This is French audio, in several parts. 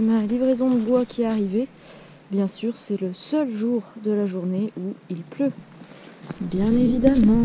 Ma livraison de bois qui est arrivée. Bien sûr, c'est le seul jour de la journée où il pleut. Bien évidemment.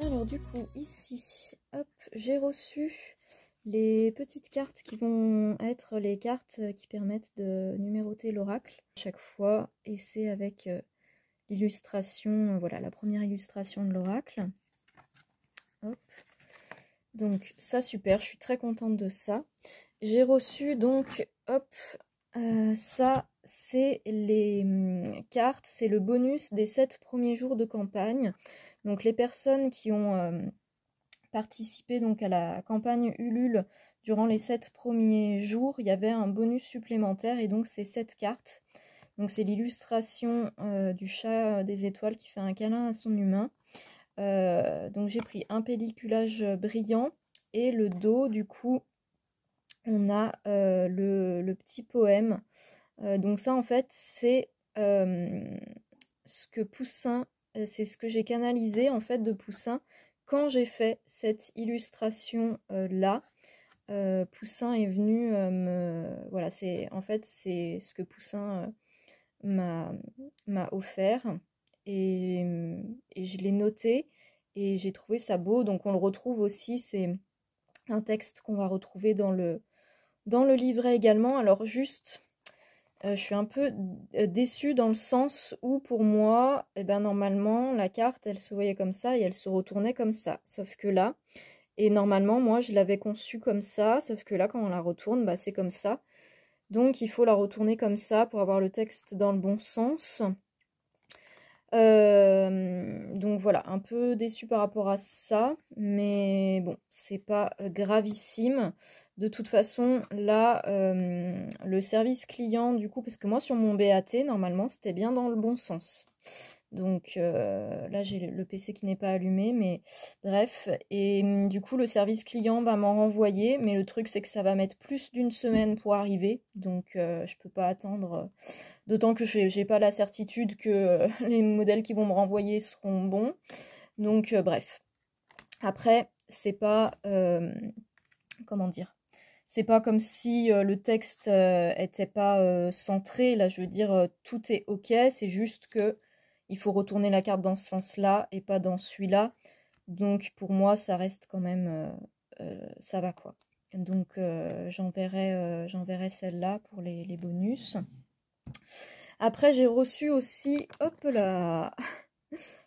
Alors du coup, ici, hop, j'ai reçu les petites cartes qui vont être les cartes qui permettent de numéroter l'oracle chaque fois. Et c'est avec l'illustration, voilà, la première illustration de l'oracle. Hop. Donc ça, super, je suis très contente de ça. J'ai reçu donc, hop, ça, c'est les cartes, c'est le bonus des 7 premiers jours de campagne. Donc les personnes qui ont participé donc à la campagne Ulule durant les 7 premiers jours, il y avait un bonus supplémentaire et donc c'est 7 cartes. Donc c'est l'illustration du chat des étoiles qui fait un câlin à son humain. Donc j'ai pris un pelliculage brillant et le dos, du coup, on a le petit poème. Donc ça, en fait, c'est ce que Poussin, c'est ce que j'ai canalisé, en fait, de Poussin. Quand j'ai fait cette illustration-là, Poussin est venu me... Voilà, en fait, c'est ce que Poussin m'a offert. Et, et je l'ai noté et j'ai trouvé ça beau. Donc on le retrouve aussi, c'est un texte qu'on va retrouver dans le livret également. Alors juste, je suis un peu déçue dans le sens où pour moi, eh ben, normalement, la carte, elle se voyait comme ça et elle se retournait comme ça. Sauf que là, et normalement, moi, je l'avais conçue comme ça, sauf que là, quand on la retourne, bah, c'est comme ça. Donc, il faut la retourner comme ça pour avoir le texte dans le bon sens. Donc voilà, un peu déçue par rapport à ça, mais bon, c'est pas gravissime. De toute façon, là, le service client, du coup, parce que moi, sur mon BAT, normalement, c'était bien dans le bon sens. Donc là, j'ai le PC qui n'est pas allumé, mais bref. Et du coup, le service client va m'en renvoyer, mais le truc, c'est que ça va mettre plus d'une semaine pour arriver. Donc, je peux pas attendre. D'autant que j'ai pas la certitude que les modèles qui vont me renvoyer seront bons. Donc, bref. Après, c'est pas... comment dire ? C'est pas comme si le texte était pas centré. Là, je veux dire, tout est OK. C'est juste que il faut retourner la carte dans ce sens-là et pas dans celui-là. Donc, pour moi, ça reste quand même... ça va, quoi. Donc, j'enverrai celle-là pour les bonus. Après, j'ai reçu aussi, hop là,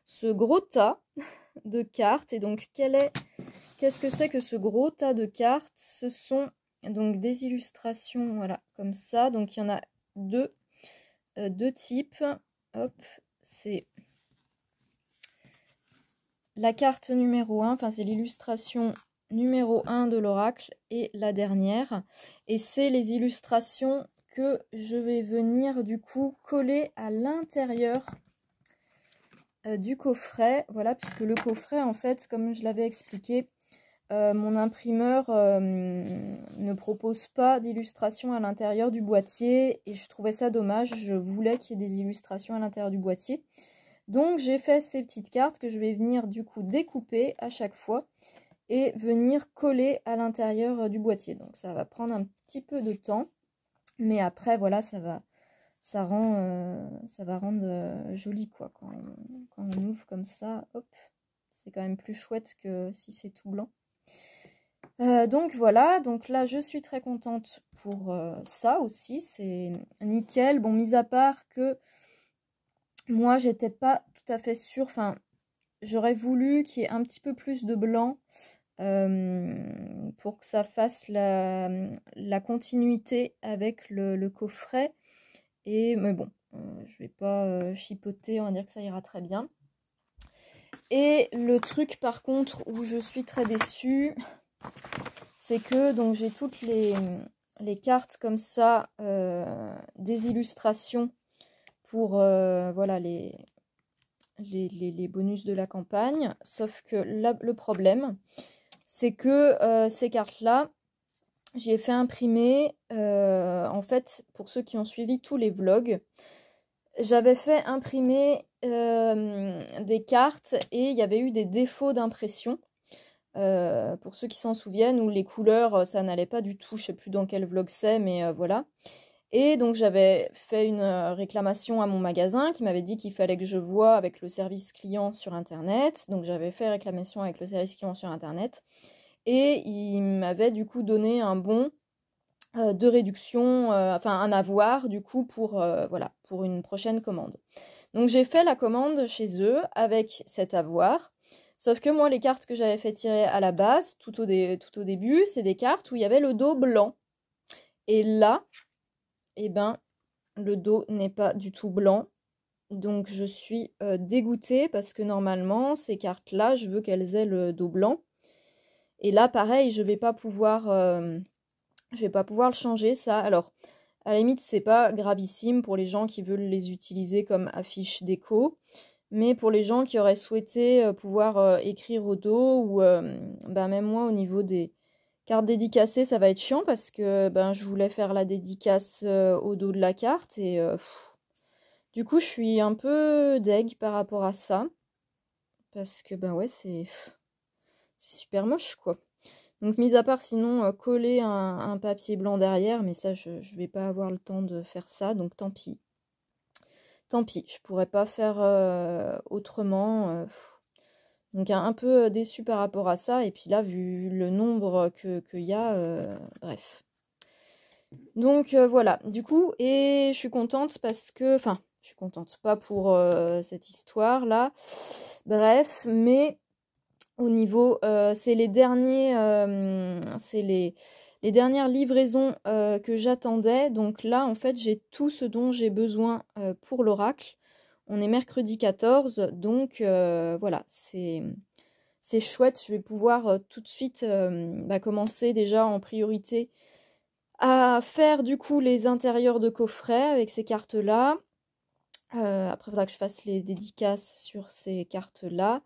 ce gros tas de cartes. Et donc, qu'est-ce que c'est que ce gros tas de cartes? Ce sont donc des illustrations, voilà, comme ça. Donc, il y en a deux types. Hop, c'est la carte numéro 1, enfin, c'est l'illustration numéro 1 de l'oracle et la dernière. Et c'est les illustrations que je vais venir, du coup, coller à l'intérieur du coffret, voilà, puisque le coffret, en fait, comme je l'avais expliqué, mon imprimeur ne propose pas d'illustration à l'intérieur du boîtier et je trouvais ça dommage, je voulais qu'il y ait des illustrations à l'intérieur du boîtier. Donc j'ai fait ces petites cartes que je vais venir du coup découper à chaque fois et venir coller à l'intérieur du boîtier. Donc ça va prendre un petit peu de temps, mais après voilà, ça va rendre joli quoi. Quand on ouvre comme ça, hop, c'est quand même plus chouette que si c'est tout blanc. Donc voilà, donc là je suis très contente pour ça aussi, c'est nickel. Bon, mis à part que moi j'étais pas tout à fait sûre, enfin j'aurais voulu qu'il y ait un petit peu plus de blanc pour que ça fasse la continuité avec le coffret. Mais bon, je vais pas chipoter, on va dire que ça ira très bien. Et le truc par contre où je suis très déçue, c'est que donc j'ai toutes les cartes comme ça, des illustrations pour voilà, les bonus de la campagne. Sauf que là, le problème, c'est que ces cartes-là, j'ai fait imprimer, en fait, pour ceux qui ont suivi tous les vlogs, j'avais fait imprimer des cartes et il y avait eu des défauts d'impression. Pour ceux qui s'en souviennent, où les couleurs, ça n'allait pas du tout, je sais plus dans quel vlog c'est, mais voilà. Et donc j'avais fait une réclamation à mon magasin qui m'avait dit qu'il fallait que je voie avec le service client sur internet. Donc j'avais fait réclamation avec le service client sur internet. Et il m'avait du coup donné un bon de réduction, enfin un avoir du coup pour, voilà, pour une prochaine commande. Donc j'ai fait la commande chez eux avec cet avoir. Sauf que moi, les cartes que j'avais fait tirer à la base, tout au début, c'est des cartes où il y avait le dos blanc. Et là, eh ben, le dos n'est pas du tout blanc. Donc je suis dégoûtée parce que normalement, ces cartes-là, je veux qu'elles aient le dos blanc. Et là, pareil, je vais pas pouvoir le changer, ça. Alors, à la limite, c'est pas gravissime pour les gens qui veulent les utiliser comme affiche déco. Mais pour les gens qui auraient souhaité pouvoir écrire au dos, ou ben même moi au niveau des cartes dédicacées, ça va être chiant parce que ben, je voulais faire la dédicace au dos de la carte. Et du coup, je suis un peu deg par rapport à ça. Parce que ben ouais, c'est super moche quoi. Donc mis à part sinon coller un papier blanc derrière, mais ça je vais pas avoir le temps de faire ça, donc tant pis. Tant pis, je pourrais pas faire autrement. Donc un peu déçue par rapport à ça. Et puis là, vu le nombre qu'il y a, bref. Donc voilà, du coup, et je suis contente parce que... Enfin, je suis contente, pas pour cette histoire-là. Bref, mais au niveau... c'est les derniers... c'est les dernières livraisons que j'attendais. Donc là, en fait, j'ai tout ce dont j'ai besoin pour l'oracle. On est mercredi 14, donc voilà, c'est chouette. Je vais pouvoir tout de suite bah, commencer déjà en priorité à faire du coup les intérieurs de coffret avec ces cartes-là. Après, il faudra que je fasse les dédicaces sur ces cartes-là.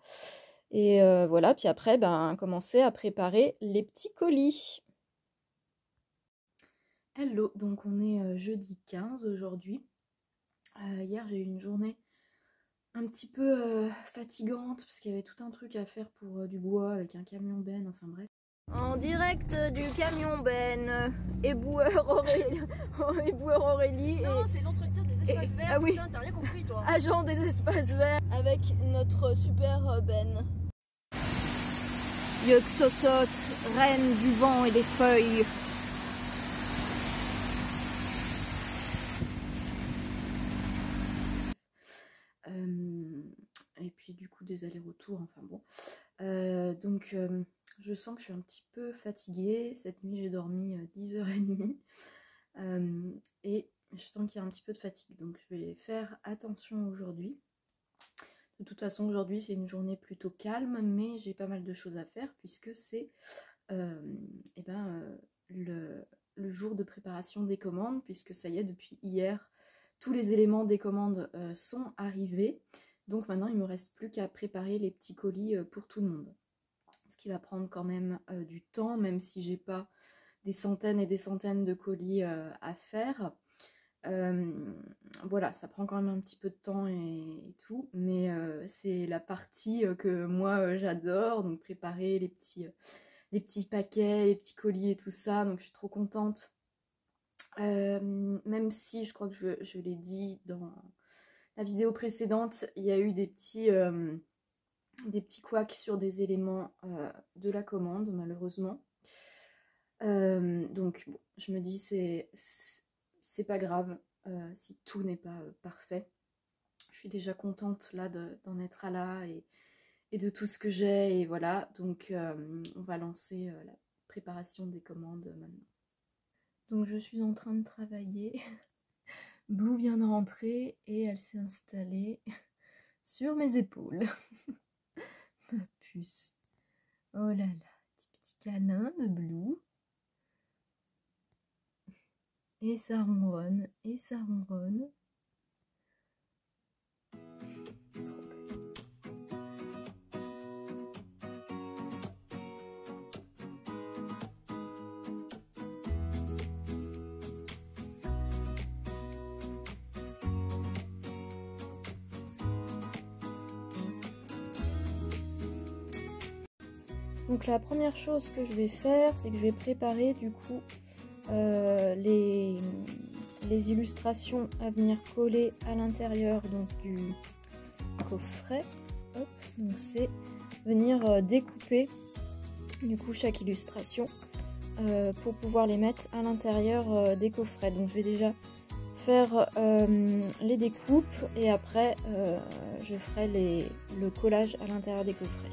Et voilà, puis après, ben, commencer à préparer les petits colis. Hello, donc on est jeudi 15 aujourd'hui. Hier, j'ai eu une journée un petit peu fatigante parce qu'il y avait tout un truc à faire pour du bois avec un camion benne, enfin bref. En direct du camion benne, éboueur Aurélie. Éboueur Aurélie. Non, c'est l'entretien des espaces verts. Ah oui. Putain, t'as rien compris toi. Agent des espaces verts avec notre super benne. Yoxosot, reine du vent et des feuilles. Et puis du coup des allers-retours, enfin bon. Donc je sens que je suis un petit peu fatiguée. Cette nuit j'ai dormi 10h30 et je sens qu'il y a un petit peu de fatigue. Donc je vais faire attention aujourd'hui. De toute façon aujourd'hui c'est une journée plutôt calme, mais j'ai pas mal de choses à faire puisque c'est le jour de préparation des commandes, puisque ça y est, depuis hier, tous les éléments des commandes sont arrivés. Donc maintenant, il ne me reste plus qu'à préparer les petits colis pour tout le monde. Ce qui va prendre quand même du temps, même si j'ai pas des centaines et des centaines de colis à faire. Voilà, ça prend quand même un petit peu de temps et tout, mais c'est la partie que moi j'adore, donc préparer les petits paquets, les petits colis et tout ça, donc je suis trop contente. Même si je crois que je l'ai dit dans la vidéo précédente, il y a eu des petits couacs sur des éléments de la commande, malheureusement. Donc bon, je me dis c'est pas grave si tout n'est pas parfait. Je suis déjà contente là d'en être à là et de tout ce que j'ai, et voilà. Donc on va lancer la préparation des commandes maintenant. Donc je suis en train de travailler. Blue vient de rentrer et elle s'est installée sur mes épaules. Ma puce. Oh là là, petit câlin de Blue. Et ça ronronne, et ça ronronne. Donc la première chose que je vais faire, c'est que je vais préparer du coup les illustrations à venir coller à l'intérieur du coffret. Hop, donc c'est venir découper du coup chaque illustration pour pouvoir les mettre à l'intérieur des coffrets. Donc je vais déjà faire les découpes et après je ferai le collage à l'intérieur des coffrets.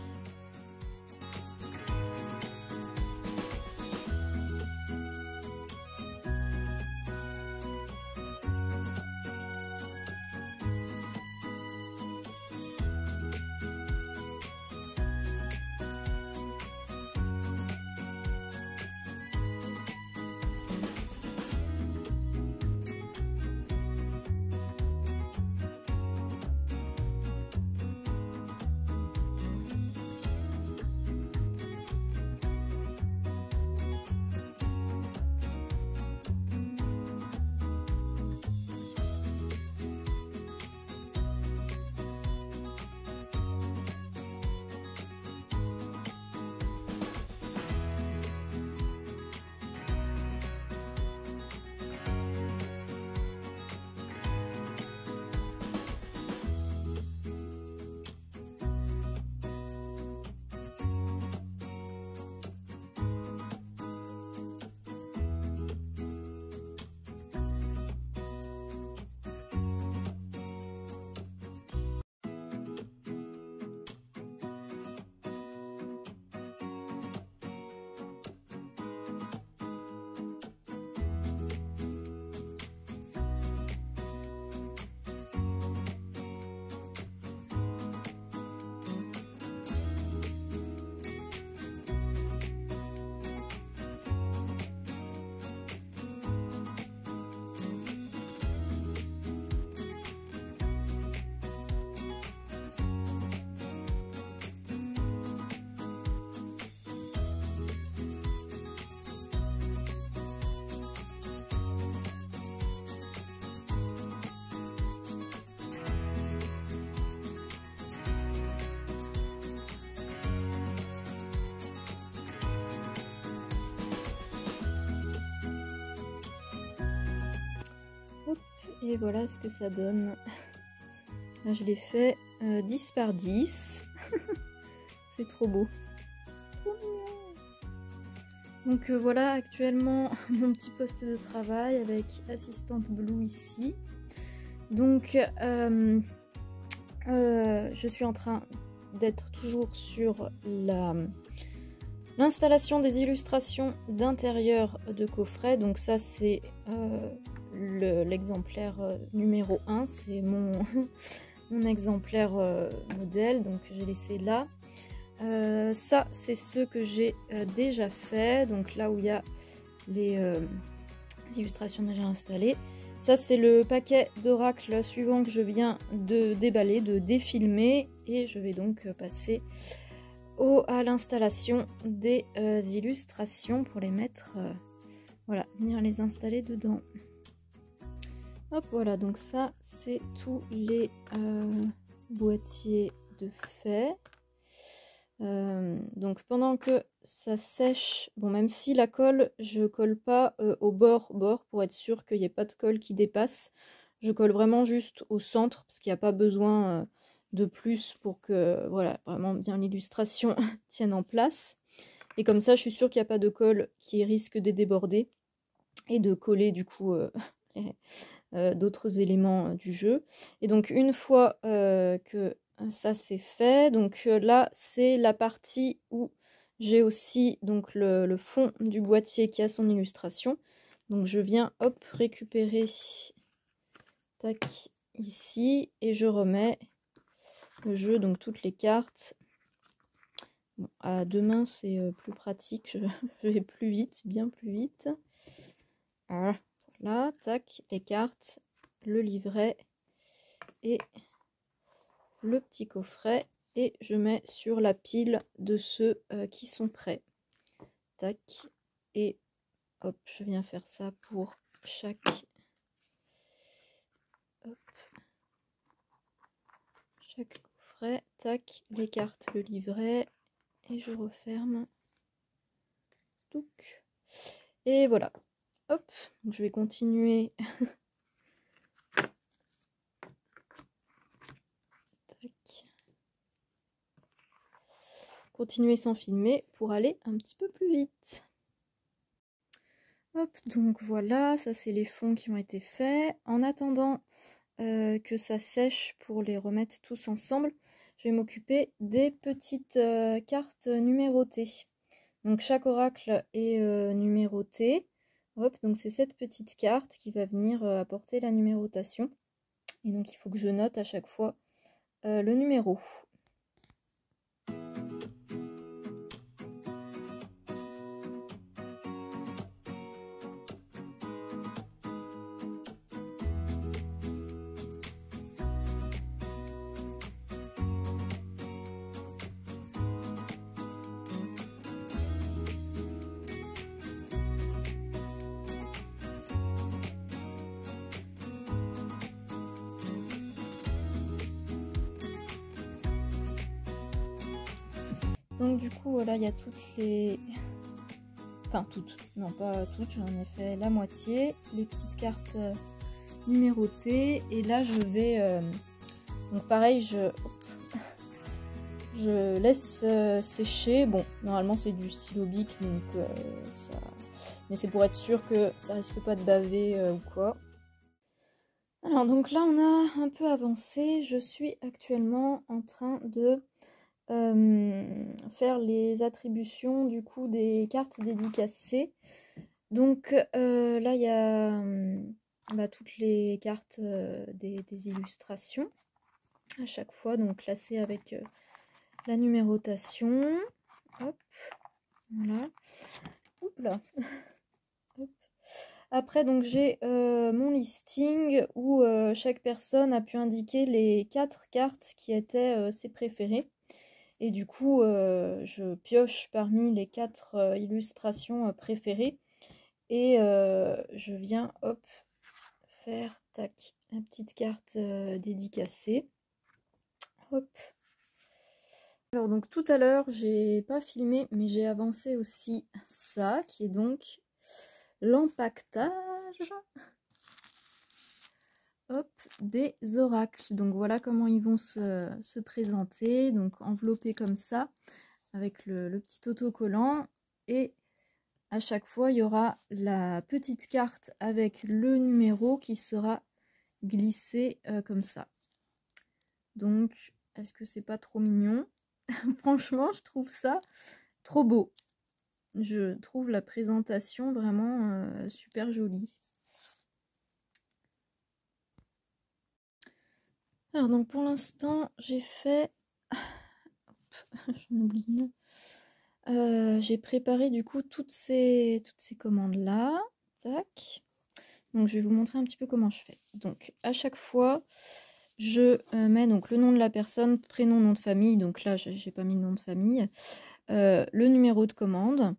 Et voilà ce que ça donne. Là, je l'ai fait 10 par 10. C'est trop beau. Donc voilà actuellement mon petit poste de travail avec assistante Blue ici. Donc je suis en train d'être toujours sur l'installation des illustrations d'intérieur de coffret. Donc ça c'est l'exemplaire numéro 1, c'est mon, mon exemplaire modèle, donc j'ai laissé là. Ça c'est ce que j'ai déjà fait, donc là où il y a les illustrations déjà installées. Ça c'est le paquet d'Oracle suivant que je viens de déballer, de défilmer, et je vais donc passer à l'installation des illustrations pour les mettre, voilà, venir les installer dedans. Hop, voilà, donc ça c'est tous les boîtiers de fait. Donc pendant que ça sèche, bon, même si la colle, je colle pas au bord pour être sûr qu'il n'y ait pas de colle qui dépasse. Je colle vraiment juste au centre parce qu'il n'y a pas besoin de plus pour que, voilà, vraiment bien l'illustration tienne en place. Et comme ça, je suis sûre qu'il n'y a pas de colle qui risque de déborder et de coller du coup d'autres éléments du jeu. Et donc une fois que ça c'est fait, donc là c'est la partie où j'ai aussi donc le fond du boîtier qui a son illustration. Donc je viens hop récupérer tac, ici, et je remets le jeu, donc toutes les cartes. Bon, à deux mains, c'est plus pratique, je vais plus vite, bien plus vite. Voilà, tac, les cartes, le livret et le petit coffret. Et je mets sur la pile de ceux qui sont prêts. Tac, et hop, je viens faire ça pour chaque... Hop. Chaque coffret, tac, les cartes, le livret, et je referme. Touc. Et voilà. Hop, je vais continuer. Tac. Continuer sans filmer pour aller un petit peu plus vite. Hop, donc voilà, ça c'est les fonds qui ont été faits. En attendant que ça sèche pour les remettre tous ensemble, je vais m'occuper des petites cartes numérotées. Donc chaque oracle est numéroté. Hop, donc c'est cette petite carte qui va venir apporter la numérotation. Et donc il faut que je note à chaque fois le numéro. Donc du coup voilà, il y a toutes les... Enfin toutes, non pas toutes, j'en ai fait la moitié. Les petites cartes numérotées. Et là je vais... Donc pareil, je laisse sécher. Bon, normalement c'est du stylo bic, donc ça... Mais c'est pour être sûr que ça risque pas de baver ou quoi. Alors donc là on a un peu avancé. Je suis actuellement en train de... faire les attributions du coup des cartes dédicacées. Donc là il y a toutes les cartes des illustrations à chaque fois, donc classées avec la numérotation. Hop, voilà. Oups là. Hop. Après donc j'ai mon listing où chaque personne a pu indiquer les 4 cartes qui étaient ses préférées. Et du coup, je pioche parmi les 4 illustrations préférées. Et je viens, hop, faire, tac, la petite carte dédicacée. Hop. Alors donc tout à l'heure, j'ai pas filmé, mais j'ai avancé aussi ça, qui est donc l'empaquetage. Hop, des oracles. Donc voilà comment ils vont se présenter. Donc enveloppés comme ça, avec le petit autocollant. Et à chaque fois, il y aura la petite carte avec le numéro qui sera glissé comme ça. Donc, est-ce que c'est pas trop mignon? Franchement, je trouve ça trop beau. Je trouve la présentation vraiment super jolie. Alors donc pour l'instant, j'ai fait... J'en oublie une. J'ai préparé du coup toutes ces commandes là. Tac. Donc je vais vous montrer un petit peu comment je fais. Donc à chaque fois, je mets donc le nom de la personne, prénom, nom de famille. Donc là, j'ai pas mis le nom de famille. Le numéro de commande.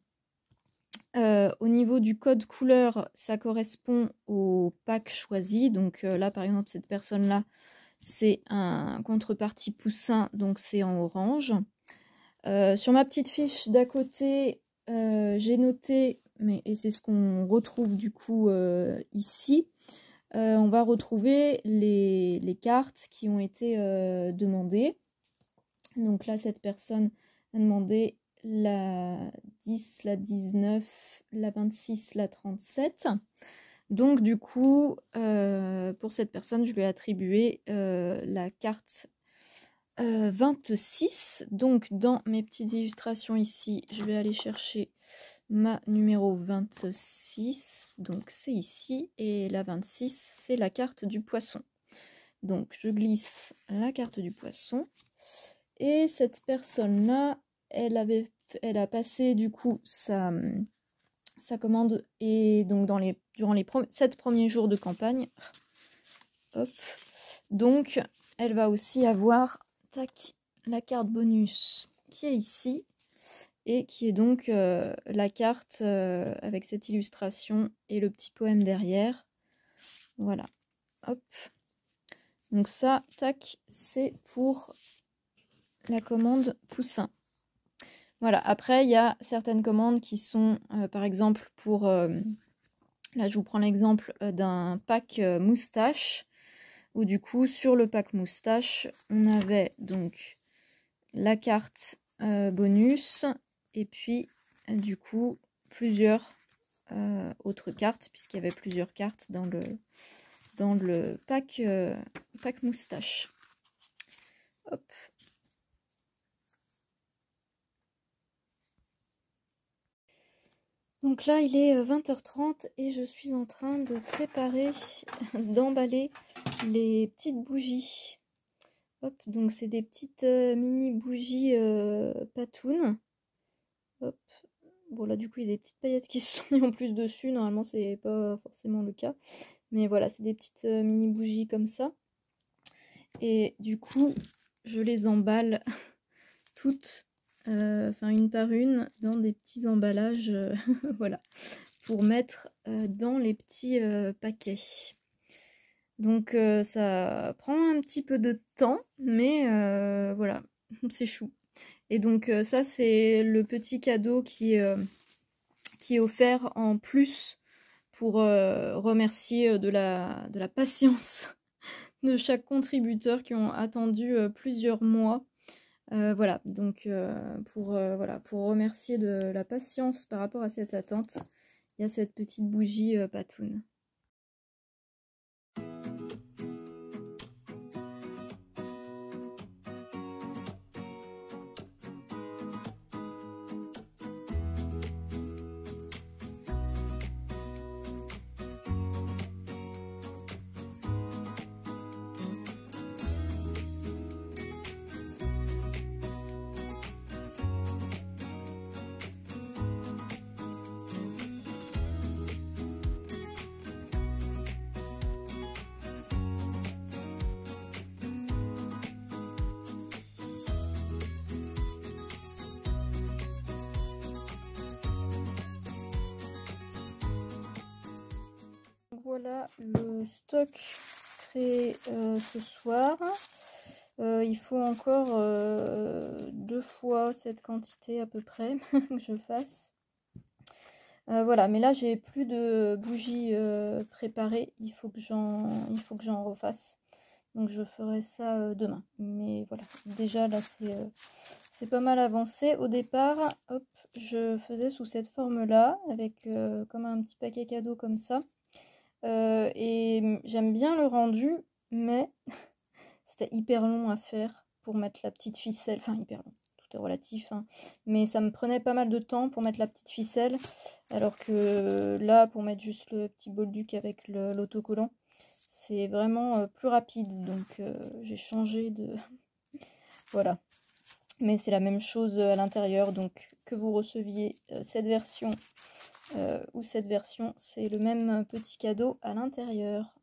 Au niveau du code couleur, ça correspond au pack choisi. Donc là, par exemple, cette personne-là, c'est un contrepartie poussin, donc c'est en orange. Sur ma petite fiche d'à côté, j'ai noté, et c'est ce qu'on retrouve du coup ici, on va retrouver les cartes qui ont été demandées. Donc là, cette personne a demandé la 10, la 19, la 26, la 37. Donc du coup, pour cette personne, je lui ai attribué la carte 26. Donc dans mes petites illustrations ici, je vais aller chercher ma numéro 26. Donc c'est ici. Et la 26, c'est la carte du poisson. Donc je glisse la carte du poisson. Et cette personne-là, elle a passé du coup sa commande, et donc durant les 7 premiers jours de campagne. Hop. Donc elle va aussi avoir tac, la carte bonus qui est ici, et qui est donc la carte avec cette illustration et le petit poème derrière. Voilà. Hop. Donc ça, tac, c'est pour la commande poussin. Voilà, après il y a certaines commandes qui sont par exemple pour, là je vous prends l'exemple d'un pack moustache, où du coup sur le pack moustache on avait donc la carte bonus, et puis du coup plusieurs autres cartes, puisqu'il y avait plusieurs cartes dans le pack, pack moustache. Hop. Donc là, il est 20h30 et je suis en train de préparer, d'emballer les petites bougies. Hop, donc c'est des petites mini bougies patounes. Hop. Bon là du coup il y a des petites paillettes qui se sont mises en plus dessus, normalement c'est pas forcément le cas. Mais voilà, c'est des petites mini bougies comme ça. Et du coup, je les emballe toutes, enfin une par une, dans des petits emballages, voilà, pour mettre dans les petits paquets. Donc ça prend un petit peu de temps, mais voilà, c'est chou. Et donc ça c'est le petit cadeau qui est offert en plus pour remercier de la patience de chaque contributeur qui ont attendu plusieurs mois. Voilà, donc voilà, pour remercier de la patience par rapport à cette attente, il y a cette petite bougie patoune. Voilà le stock créé ce soir. Il faut encore 2 fois cette quantité à peu près que je fasse. Voilà, mais là j'ai plus de bougies préparées, il faut que j'en refasse. Donc je ferai ça demain. Mais voilà, déjà là c'est pas mal avancé. Au départ, hop, je faisais sous cette forme-là, avec comme un petit paquet cadeau comme ça. Et j'aime bien le rendu, mais c'était hyper long à faire pour mettre la petite ficelle. Enfin, hyper long, tout est relatif, hein. Mais ça me prenait pas mal de temps pour mettre la petite ficelle. Alors que là, pour mettre juste le petit bolduc avec l'autocollant, c'est vraiment plus rapide. Donc j'ai changé de... Voilà. Mais c'est la même chose à l'intérieur. Donc que vous receviez cette version ou cette version, c'est le même petit cadeau à l'intérieur.